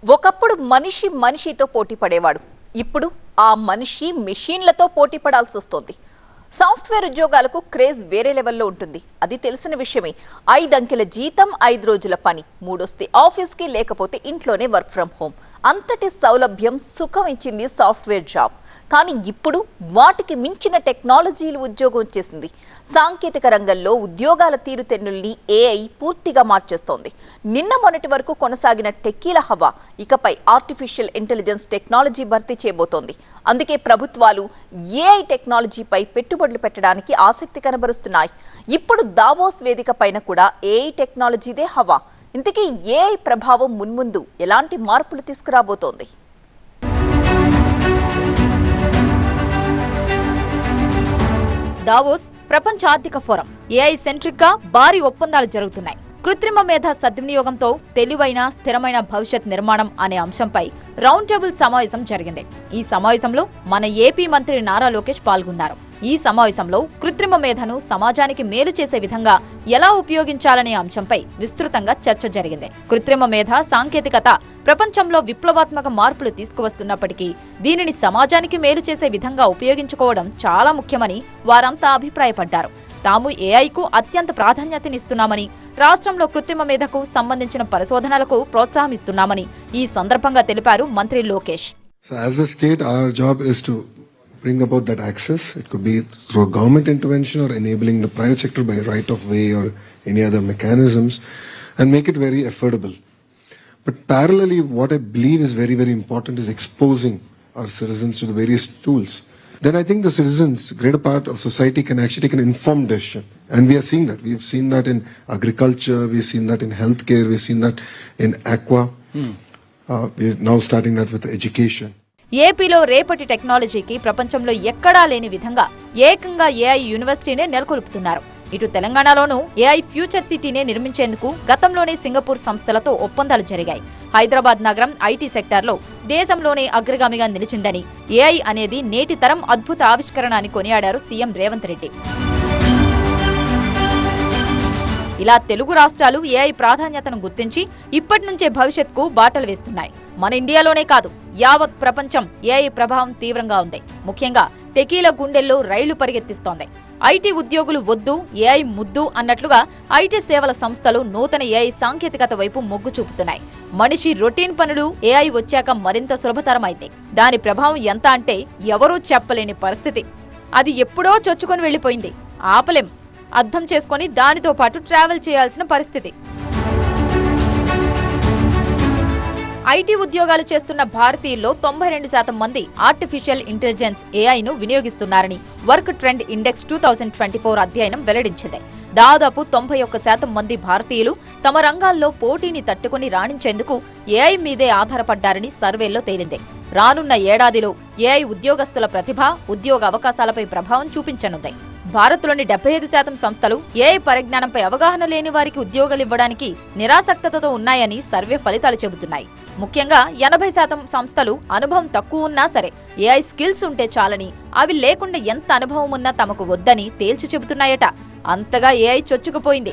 ఒకప్పుడు మనిషి మనిషితో పోటీ పడేవాడు. ఇప్పుడు ఆ మనిషి మెషిన్లతో పోటీ పడాల్సి వస్తోంది. సాఫ్ట్వేర్ ఉద్యోగాలకు క్రేజ్ వేరే లెవెల్లో ఉంటుంది. అది తెలిసిన విషయమే. 5 అంకెల జీతం, 5 రోజుల పని, 3 వస్తే ఆఫీస్కి, లేకపోతే ఇంట్లోనే వర్క్ ఫ్రం హోమ్. అంతటి సౌలభ్యం, సుఖం ఇచ్చింది సాఫ్ట్వేర్ జాబ్. కానీ ఇప్పుడు వాటికి మించిన టెక్నాలజీలు ఉద్యోగం వచ్చేసింది. సాంకేతిక రంగంలో ఉద్యోగాల తీరుతెన్నుల్ని ఏఐ పూర్తిగా మార్చేస్తోంది. నిన్న మొన్నటి వరకు కొనసాగిన టెక్కీల హవా ఇకపై ఆర్టిఫిషియల్ ఇంటెలిజెన్స్ టెక్నాలజీ భర్తీ చేయబోతోంది. అందుకే ప్రభుత్వాలు ఏఐ టెక్నాలజీపై పెట్టుబడులు పెట్టడానికి ఆసక్తి కనబరుస్తున్నాయి. ఇప్పుడు దావోస్ వేదిక పైన కూడా ఏఐ టెక్నాలజీదే హవా. ఇంతకీ ఏఐ ప్రభావం మున్ముందు ఎలాంటి మార్పులు తీసుకురాబోతోంది? దావోస్ ప్రపంచ ఆర్థిక ఫోరం ఏఐ సెంట్రిక్ గా భారీ ఒప్పందాలు జరుగుతున్నాయి. కృత్రిమ మేధ సద్వినియోగంతో తెలివైన, స్థిరమైన భవిష్యత్ నిర్మాణం అనే అంశంపై రౌండ్ టేబుల్ సమావేశం జరిగింది. ఈ సమావేశంలో మన ఏపీ మంత్రి నారా లోకేష్ పాల్గొన్నారు. ఈ సమావేశంలో కృత్రిమ మేధను సమాజానికి మేలు చేసే విధంగా ఎలా ఉపయోగించాలనే అంశంపై విస్తృతంగా చర్చ జరిగింది. కృత్రిమ మేధ సాంకేతికత ప్రపంచంలో విప్లవాత్మక మార్పులు తీసుకువస్తున్నప్పటికీ దీనిని సమాజానికి మేలు చేసే విధంగా ఉపయోగించుకోవడం చాలా ముఖ్యమని వారంతా అభిప్రాయపడ్డారు. తాము ఏఐకు అత్యంత ప్రాధాన్యతనిస్తున్నామని, రాష్ట్రంలో కృత్రిమ మేధకు సంబంధించిన పరిశోధనలకు ప్రోత్సాహమిస్తున్నామని ఈ సందర్భంగా తెలిపారు మంత్రి Lokesh. Bring about that access. It could be through government intervention or enabling the private sector by right of way or any other mechanisms, and make it very affordable. But parallelly, what I believe is very, very important is exposing our citizens to the various tools. Then I think the citizens, greater part of society, can actually take an informed decision. And we are seeing that. We've seen that in agriculture, we've seen that in healthcare, we've seen that in aqua. We're now starting that with education. ఏపీలో రేపటి టెక్నాలజీకి ప్రపంచంలో ఎక్కడా లేని విధంగా ఏకంగా AI యూనివర్సిటీనే నెలకొల్పుతున్నారు. ఇటు తెలంగాణలోనూ ఏఐ ఫ్యూచర్ సిటీనే నిర్మించేందుకు గతంలోనే సింగపూర్ సంస్థలతో ఒప్పందాలు జరిగాయి. హైదరాబాద్ నగరం ఐటీ సెక్టార్లో దేశంలోనే అగ్రగామిగా నిలిచిందని, ఏఐ అనేది నేటి తరం అద్భుత ఆవిష్కరణ అని కొనియాడారు సీఎం రేవంత్ రెడ్డి. ఇలా తెలుగు రాష్ట్రాలు ఏఐ ప్రాధాన్యతను గుర్తించి ఇప్పటి నుంచే భవిష్యత్కు బాటలు వేస్తున్నాయి. మన ఇండియాలోనే కాదు, యావత్ ప్రపంచం ఏఐ ప్రభావం తీవ్రంగా ఉంది. ముఖ్యంగా టెకీల గుండెల్లో రైళ్లు పరిగెత్తిస్తోంది. ఐటీ ఉద్యోగులు వద్దు, ఏఐ ముద్దు అన్నట్లుగా ఐటీ సేవల సంస్థలు నూతన ఏఐ సాంకేతికత వైపు మొగ్గు చూపుతున్నాయి. మనిషి రొటీన్ పనులు ఏఐ వచ్చాక మరింత సులభతరమైంది. దాని ప్రభావం ఎంత అంటే ఎవరూ చెప్పలేని పరిస్థితి. అది ఎప్పుడో చొచ్చుకొని వెళ్లిపోయింది. ఆపలేం. అర్థం చేసుకుని దానితో పాటు ట్రావెల్ చేయాల్సిన పరిస్థితి. ఐటీ ఉద్యోగాలు చేస్తున్న భారతీయుల్లో 92% మంది ఆర్టిఫిషియల్ ఇంటెలిజెన్స్ ఏఐను వినియోగిస్తున్నారని వర్క్ ట్రెండ్ ఇండెక్స్ 2024 అధ్యయనం వెల్లడించింది. దాదాపు 91% మంది భారతీయులు తమ రంగాల్లో పోటీని తట్టుకుని రాణించేందుకు ఏఐ మీదే ఆధారపడ్డారని సర్వేల్లో తేలింది. రానున్న ఏడాదిలో ఏఐ ఉద్యోగస్తుల ప్రతిభ, ఉద్యోగ అవకాశాలపై ప్రభావం చూపించనుంది. భారత్లోని 75% సంస్థలు ఏఐ పరిజ్ఞానంపై అవగాహన లేని వారికి ఉద్యోగాలు ఇవ్వడానికి నిరాసక్తతతో ఉన్నాయని సర్వే ఫలితాలు చెబుతున్నాయి. ముఖ్యంగా 80% సంస్థలు అనుభవం తక్కువ ఉన్నా సరే ఏఐ స్కిల్స్ ఉంటే చాలని, అవి లేకుండా ఎంత అనుభవం ఉన్నా తమకు వద్దని తేల్చి చెబుతున్నాయట. అంతగా ఏఐ చొచ్చుకుపోయింది.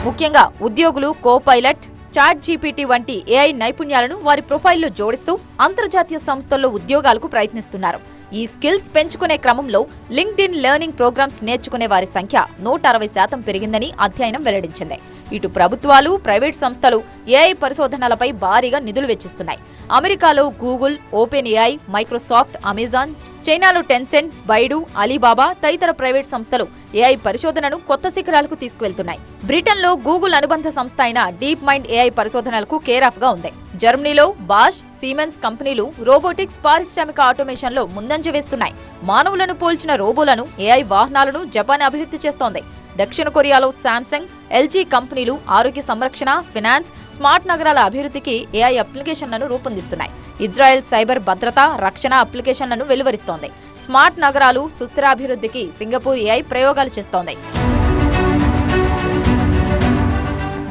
ముఖ్యంగా ఉద్యోగులు కోపైలట్, చాట్ జీపీటీ వంటి ఏఐ నైపుణ్యాలను వారి ప్రొఫైల్లో జోడిస్తూ అంతర్జాతీయ సంస్థల్లో ఉద్యోగాలకు ప్రయత్నిస్తున్నారు. ఈ స్కిల్స్ పెంచుకునే క్రమంలో లింక్డ్ఇన్ లెర్నింగ్ ప్రోగ్రామ్స్ నేర్చుకునే వారి సంఖ్య 160% పెరిగిందని అధ్యయనం వెల్లడించింది. ఇటు ప్రభుత్వాలు, ప్రైవేట్ సంస్థలు ఏఐ పరిశోధనలపై భారీగా నిధులు వెచ్చిస్తున్నాయి. అమెరికాలో Google, open AI, Microsoft, Amazon, చైనాలో టెన్సెంట్, బైడు, అలీబాబా తదితర ప్రైవేట్ సంస్థలు ఏఐ పరిశోధనను కొత్త శిఖరాలకు తీసుకువెళ్తున్నాయి. బ్రిటన్లో గూగుల్ అనుబంధ సంస్థ అయిన డీప్ మైండ్ ఏఐ పరిశోధనలకు కేరాఫ్ గా ఉంది. జర్మనీలో బాష్, సీమెన్స్ కంపెనీలు రోబోటిక్స్, పారిశ్రామిక ఆటోమేషన్లో ముందంజ వేస్తున్నాయి. మానవులను పోల్చిన రోబోలను, ఏఐ వాహనాలను జపాన్ అభివృద్ధి చేస్తోంది. దక్షిణ కొరియాలో శాంసంగ్, ఎల్జీ కంపెనీలు ఆరోగ్య సంరక్షణ, ఫినాన్స్, స్మార్ట్ నగరాల అభివృద్ధికి ఏఐ అప్లికేషన్లను రూపొందిస్తున్నాయి. ఇజ్రాయెల్ సైబర్ భద్రత, రక్షణ అప్లికేషన్లను వెలువరిస్తోంది. స్మార్ట్ నగరాలు సుస్థిరాభివృద్ధికి సింగపూర్ ఏఐ ప్రయోగాలు చేస్తోంది.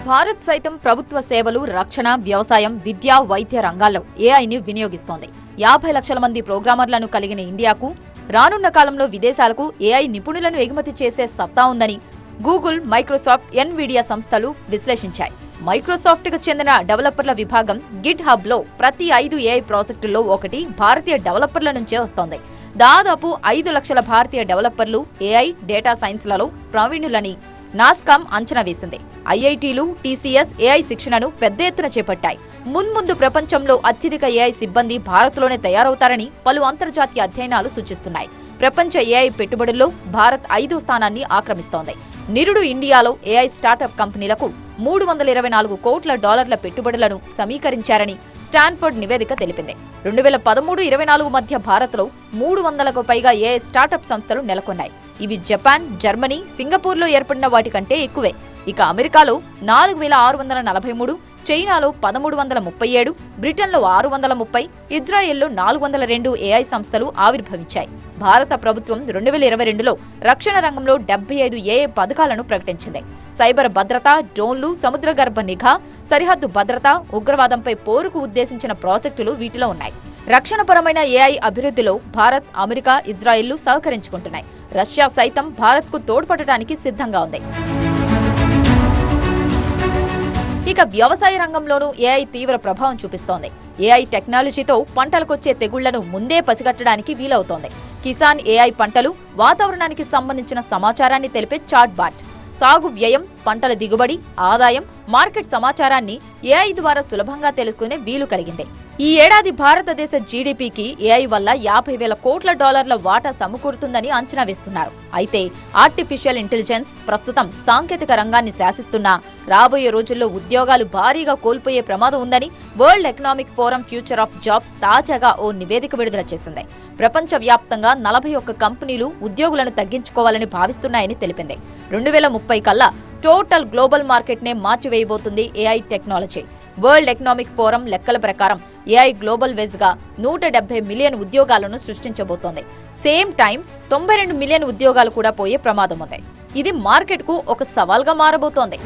భారత్ సైతం ప్రభుత్వ సేవలు, రక్షణ, వ్యవసాయం, విద్య, వైద్య రంగాల్లో ఏఐని వినియోగిస్తోంది. 50 లక్షల మంది ప్రోగ్రామర్లను కలిగిన ఇండియాకు రానున్న కాలంలో విదేశాలకు ఏఐ నిపుణులను ఎగుమతి చేసే సత్తా ఉందని గూగుల్, మైక్రోసాఫ్ట్, ఎన్విడియా సంస్థలు విశ్లేషించాయి. మైక్రోసాఫ్ట్ కు చెందిన డెవలపర్ల విభాగం గిట్ హబ్ లో ప్రతి 5 ఏఐ ప్రాజెక్టుల్లో ఒకటి భారతీయ డెవలపర్ల నుంచే వస్తోంది. దాదాపు 5 లక్షల భారతీయ డెవలపర్లు ఏఐ, డేటా సైన్స్లలో ప్రావీణ్యులని నాస్కామ్ అంచనా వేసింది. ఐఐటీలు, టీసీఎస్ ఏఐ శిక్షణను పెద్ద ఎత్తున చేపట్టాయి. మున్ముందు ప్రపంచంలో అత్యధిక ఏఐ సిబ్బంది భారత్లోనే తయారవుతారని పలు అంతర్జాతీయ అధ్యయనాలు సూచిస్తున్నాయి. ప్రపంచ ఏఐ పెట్టుబడుల్లో భారత్ 5వ స్థానాన్ని ఆక్రమిస్తోంది. నిరుడు ఇండియాలో ఏఐ స్టార్టప్ కంపెనీలకు $324 కోట్ల పెట్టుబడులను సమీకరించారని స్టాన్ఫర్డ్ నివేదిక తెలిపింది. 2013-24 మధ్య భారత్లో 300కు పైగా ఏఐ స్టార్టప్ సంస్థలు నెలకొన్నాయి. ఇవి జపాన్, జర్మనీ, సింగపూర్లో ఏర్పడిన వాటి కంటే ఎక్కువే. ఇక అమెరికాలో 4643, చైనాలో 1337, బ్రిటన్లో 630, ఇజ్రాయెల్లో 402 ఏఐ సంస్థలు ఆవిర్భవించాయి. భారత ప్రభుత్వం 2022లో రక్షణ రంగంలో 75 ఏఐ పథకాలను ప్రకటించింది. సైబర్ భద్రత, డ్రోన్లు, సముద్రగర్భ నిఘా, సరిహద్దు భద్రత, ఉగ్రవాదంపై పోరుకు ఉద్దేశించిన ప్రాజెక్టులు వీటిలో ఉన్నాయి. రక్షణపరమైన ఏఐ అభివృద్ధిలో భారత్, అమెరికా, ఇజ్రాయెల్లు సహకరించుకుంటున్నాయి. రష్యా సైతం భారత్కు తోడ్పడటానికి సిద్ధంగా ఉంది. ఇక వ్యవసాయ రంగంలోనూ ఏఐ తీవ్ర ప్రభావం చూపిస్తోంది. ఏఐ టెక్నాలజీతో పంటలకొచ్చే తెగుళ్లను ముందే పసిగట్టడానికి వీలవుతోంది. కిసాన్ ఏఐ పంటలు, వాతావరణానికి సంబంధించిన సమాచారాన్ని తెలిపే చాట్ బాట్, సాగు వ్యయం, పంటల దిగుబడి, ఆదాయం, మార్కెట్ సమాచారాన్ని ఏఐ ద్వారా సులభంగా తెలుసుకునే వీలు కలిగింది. ఈ ఏడాది భారతదేశ జీడీపీకి ఏఐ వల్ల $50,000 కోట్ల వాటా సమకూరుతుందని అంచనా వేస్తున్నారు. అయితే ఆర్టిఫిషియల్ ఇంటెలిజెన్స్ ప్రస్తుతం సాంకేతిక రంగాన్ని శాసిస్తున్నా రాబోయే రోజుల్లో ఉద్యోగాలు భారీగా కోల్పోయే ప్రమాదం ఉందని world economic forum future of jobs తాజాగా ఓ నివేదిక విడుదల చేసింది. ప్రపంచవ్యాప్తంగా 41 కంపెనీలు ఉద్యోగులను తగ్గించుకోవాలని భావిస్తున్నాయని తెలిపింది. 2030 కల్లా టోటల్ గ్లోబల్ మార్కెట్నే మార్చివేయబోతుంది AI technology. World economic forum లెక్కల ప్రకారం ఏఐ గ్లోబల్ వెజ్ గా 170 మిలియన్ ఉద్యోగాలను సృష్టించబోతోంది. సేమ్ టైం 92 మిలియన్ ఉద్యోగాలు కూడా పోయే ప్రమాదం ఉంది. ఇది మార్కెట్కు ఒక సవాల్గా మారబోతోంది.